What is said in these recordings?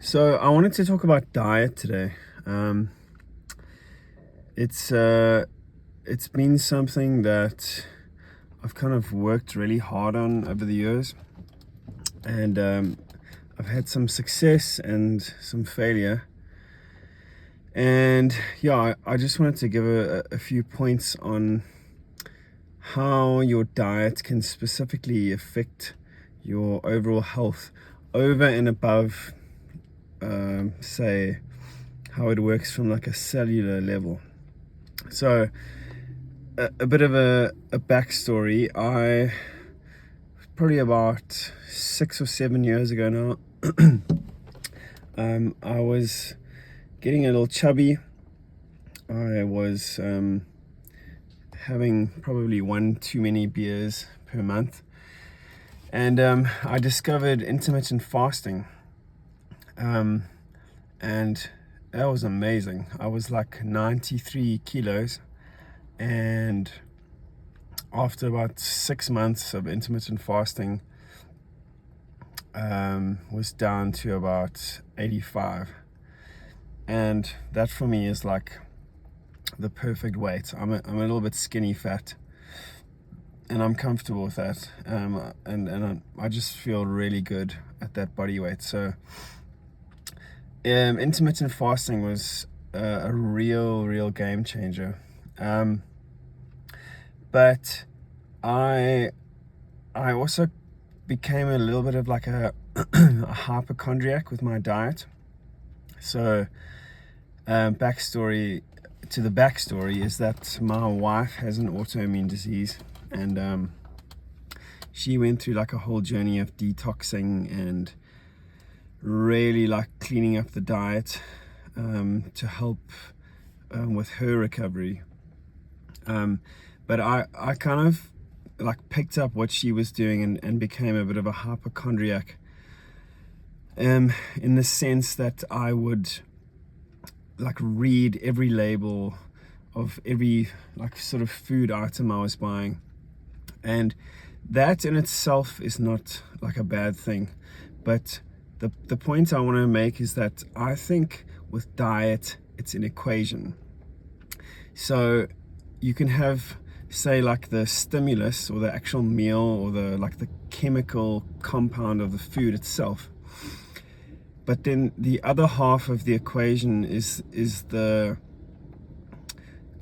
So I wanted to talk about diet today. Um, it's uh, it's been something that I've kind of worked really hard on over the years, and I've had some success and some failure. And yeah, I just wanted to give a few points on how your diet can specifically affect your overall health over and above, say, how it works from like a cellular level. So a bit of a backstory. I probably about 6 or 7 years ago now, I was getting a little chubby. I was having probably one too many beers per month, and I discovered intermittent fasting, and that was amazing. I was like 93 kilos, and after about 6 months of intermittent fasting, was down to about 85. And that for me is like the perfect weight. I'm a little bit skinny fat, and I'm comfortable with that. And I just feel really good at that body weight. So intermittent fasting was a real game changer. But I also became a little bit of like a hypochondriac with my diet. So backstory is that my wife has an autoimmune disease, and she went through like a whole journey of detoxing and really like cleaning up the diet to help with her recovery. But I kind of like picked up what she was doing and became a bit of a hypochondriac, in the sense that I would like read every label of every like sort of food item I was buying, and that in itself is not like a bad thing. But the point I want to make is that I think with diet it's an equation. So you can have, say, like the stimulus or the actual meal or the chemical compound of the food itself, but then the other half of the equation is the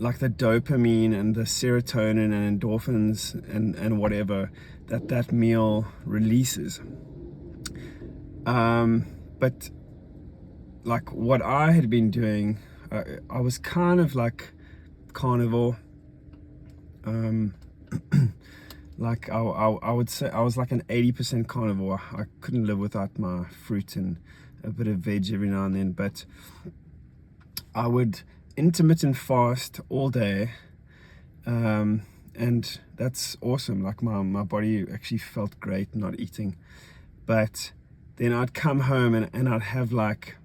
like the dopamine and the serotonin and endorphins and whatever that meal releases. But like what I had been doing, I was kind of like carnivore. Like I would say I was like an 80% carnivore. I couldn't live without my fruit and a bit of veg every now and then, but I would intermittent fast all day, and that's awesome. Like my body actually felt great not eating. But then I'd come home and I'd have like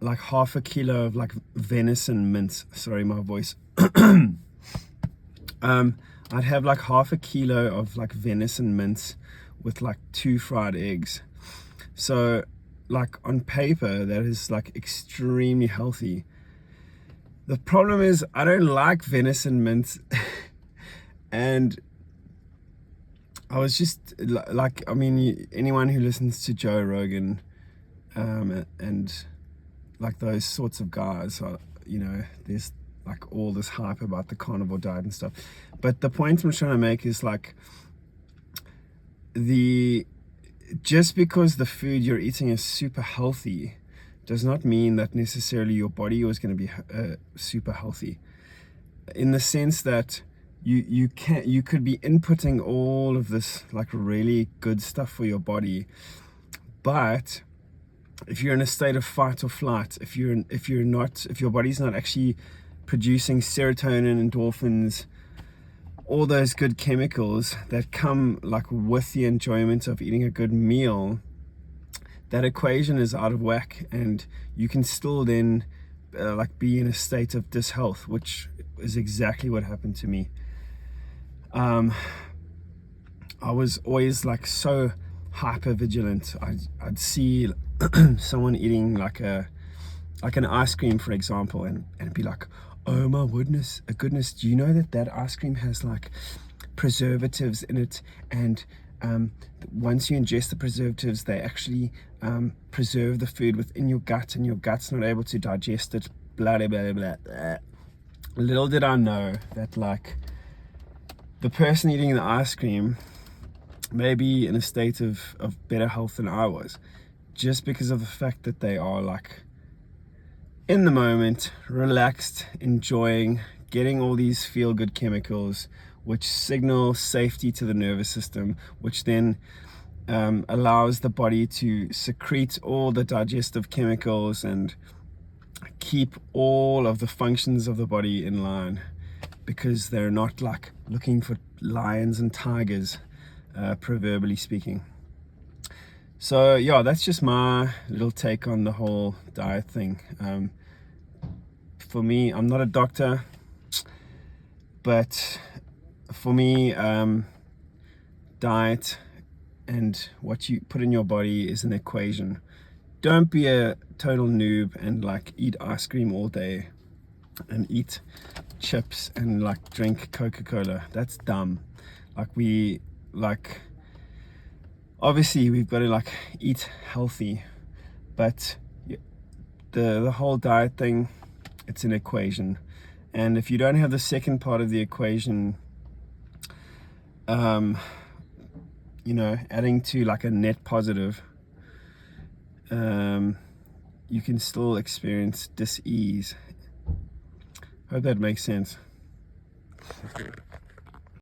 half a kilo of like venison mince. Sorry, my voice. I'd have like half a kilo of like venison mince with like 2 fried eggs. So like on paper that is like extremely healthy. The problem is I don't like venison mince and I was just like, I mean, anyone who listens to Joe Rogan and like those sorts of guys are, there's like all this hype about the carnivore diet and stuff. But the point I'm trying to make is like just because the food you're eating is super healthy does not mean that necessarily your body is going to be super healthy, in the sense that you could be inputting all of this like really good stuff for your body, but if you're in a state of fight or flight, if your body's not actually producing serotonin, endorphins, all those good chemicals that come like with the enjoyment of eating a good meal, that equation is out of whack, and you can still then like be in a state of dishealth, which is exactly what happened to me. I was always like so hyper vigilant. I'd see someone eating like an ice cream, for example, and be like, oh my goodness, do you know that ice cream has like preservatives in it, and once you ingest the preservatives, they actually preserve the food within your gut, and your gut's not able to digest it, blah blah blah blah blah. Little did I know that like the person eating the ice cream may be in a state of better health than I was, just because of the fact that they are like in the moment, relaxed, enjoying, getting all these feel-good chemicals which signal safety to the nervous system, which then allows the body to secrete all the digestive chemicals and keep all of the functions of the body in line, because they're not like looking for lions and tigers, proverbially speaking. So yeah, that's just my little take on the whole diet thing. For me, I'm not a doctor, but for me, diet and what you put in your body is an equation. Don't be a total noob and like eat ice cream all day and eat chips and like drink Coca-Cola. That's dumb. Obviously we've got to like eat healthy, but the whole diet thing, it's an equation, and if you don't have the second part of the equation, you know, adding to like a net positive, you can still experience dis-ease. Hope that makes sense.